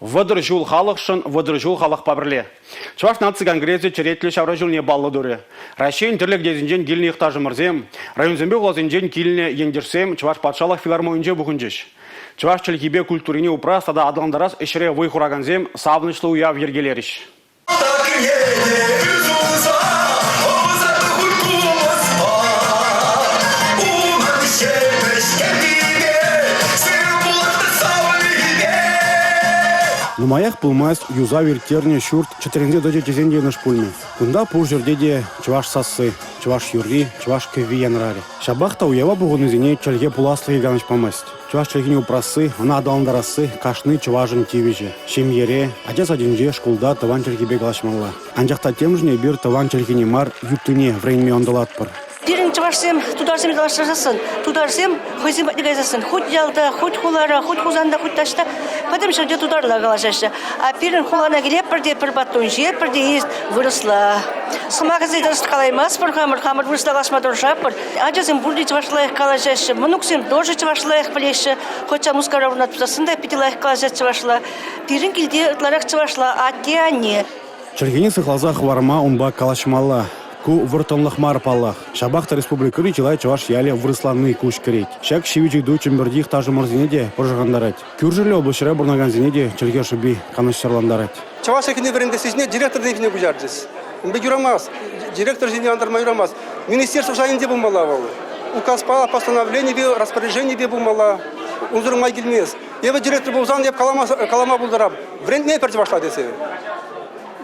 Вăдыр жул халықшын, вăдыр жул халық пабірле. Чуваш наци конгрессе черетлі шавра жылне баллы дұры. Рашейн түрлік дезінжен келіне иқтажы мұрзем, районзембе ғозінжен келіне ендерсем, чуваш патшалық филармонинже бұхынжеш. Чуваш чілкебе культурине упра сада адыландарас ішіре вой хураганзем сабынышлы уяв ергелеріш. Нумаях пылмас юза вертерне шурт 4 доде тезенде наш пульме. Кунда пур жердеде чуваш сасы, чуваш юрри, чуваш кеви янрари. Шабахта уява бугуны зене чельге пуласлы ганыш помасть. Чуваш чельгине упрасы, она адаландарасы, кашны чуважын тивиже. Шемьере, адяс адинже шкулда таван чельгебе галашмалла. Анжақта темжне бир таван чельгине мар юттыне времени ондалатпыр. Пирин чувашсем, тударсем галашасın, тударсем хойсем батигайсасın. Хоть ялда, хоть хулара, хоть хузанда, хоть ташта, потом шерде тударла галашасы. А пирин хулана греб перде пербатун жер перде есть выросла. Самагази даст калаймас хамыр выросла галашмадан шапыр. Аджасем бурди чувашлаях галашасы. Мунуксем тоже чувашлаях плеше. Хотя мускара урнатпсасында питилаях галашасы чувашла. Пирин килде тларах чувашла, а те они. Чергене сыхлазах варма унба калашмалла. Ку выртонлых марпаллах. Шабахта республикы чилай чуваш яле вырысланный куш керейт. Шак шивичик ду чембердих тажы морзинеде пожагандарать. Кюржеле облышыра бурнаган зинеде чельге шуби канышчарландарать. Чаваш экине веренде сизне директор дейфине бужардыз. Мбе юрамас, директор зине андарма юрамас. Министерство шайынде булмала валы. Указ по постановлению, распоряжение бе булмала. Узурмай келмес. Эве директор булзан деп калама булдырап. Брендне перче башла десе.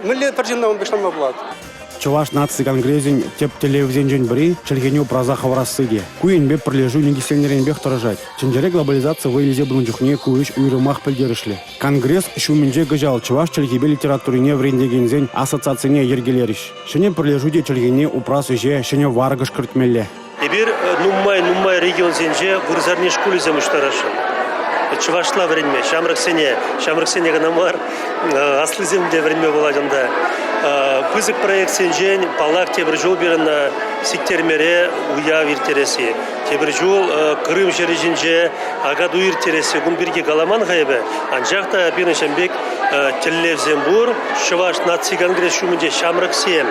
Милле перчемна он бешлама булат. Чуваш наци конгрезин теп телевизионжен бри чельгеню праза хаврассыге. Куинбе прилежу нигисенеренбех торожать. Ченджере глобализация вылезе брунчухне куиш уйрымах пельдерышле. Конгресс шуминже гажал чуваш чельгебе литературине врендегензен ассоциацине ергелериш. Шене прилежу де чельгене упрас уже шене варгаш кыртмелле. Теперь нумай регион зенже гурзарни школе замуштарашы. Чувашла время, шамраксене ганамар, аслыземде время была жанда. Пызык проект сенжен, палак тебржол берна сиктермере уя виртереси. Тебржол Крым жережинже агаду виртереси гумбирге галаман гайбе. Анжакта бирнешембек телевзембур, Чуваш наци конгресс шумынже шамраксен.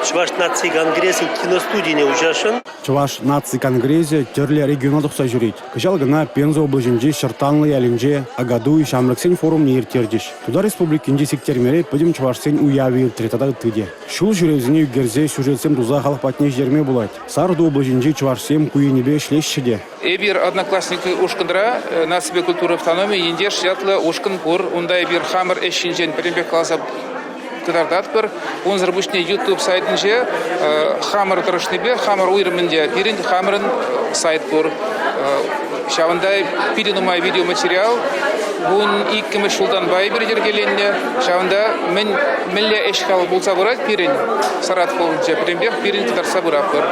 Чуваш наци конгресс киностудийне ужашын. Чуваш наци конгрессе терле регионалдық сажурить. Кышал гына Пенза облажинже шартанлы ялинже агаду и шамраксен форум не иртердиш. Туда республикинже сиктермере пойдем чувашсен уяви третада тыде. Шул жүрезіне үгерзе сюжетсем туза халық патне жерме булать. Сарду облажинже чувашсем куенебе шлещеде. Эбир одноклассники ушкандра на себе культуры автономии индеш ятлы ушкан пур ундай бир хамыр эшинжен перембек каласа кыдардатпыр. Он зарбушне YouTube сайтынже хамыр тұрышныбе, хамыр уйрымынде пирин хамырын сайт пур. Шавандай пирин умай видеоматериал. Бун иккімі шулдан бай бір жергеленде. Шавында милле эшкал болса бұрат пирин. Сарат қолынже перембек пирин кыдарса бұраппыр.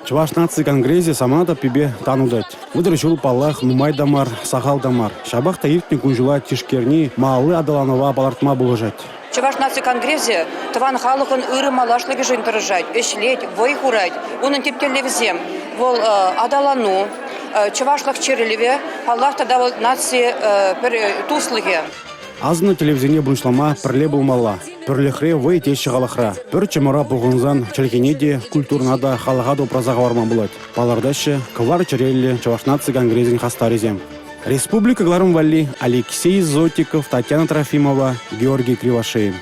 Чуваш наци конгрессе самада пибе танудать. Выдыр жул паллах нумай дамар, сахал дамар. Шабахта иртни кунжула тишкерни маалы адаланова балартма булыжать. Чуваш наци конгрессе таван халықын ыры малашлығы жын тұрыжать, эшлеть, вой хурать. Оның тептелевзем, вол адалану, чувашлық черелеве, паллахта да наци туслығы. Азны телевизионе буншлама пірле булмалла. Пірлехре вай теші қалықра. Пір чемора бұғынзан чәлкенеде культурнада халыға допразаға варма булать. Палардашы кывар черелі Чуваш наци конгрессин хастаризем. Республика Гларым Валли, Алексей Зотиков, Татьяна Трофимова, Георгий Кривошеин.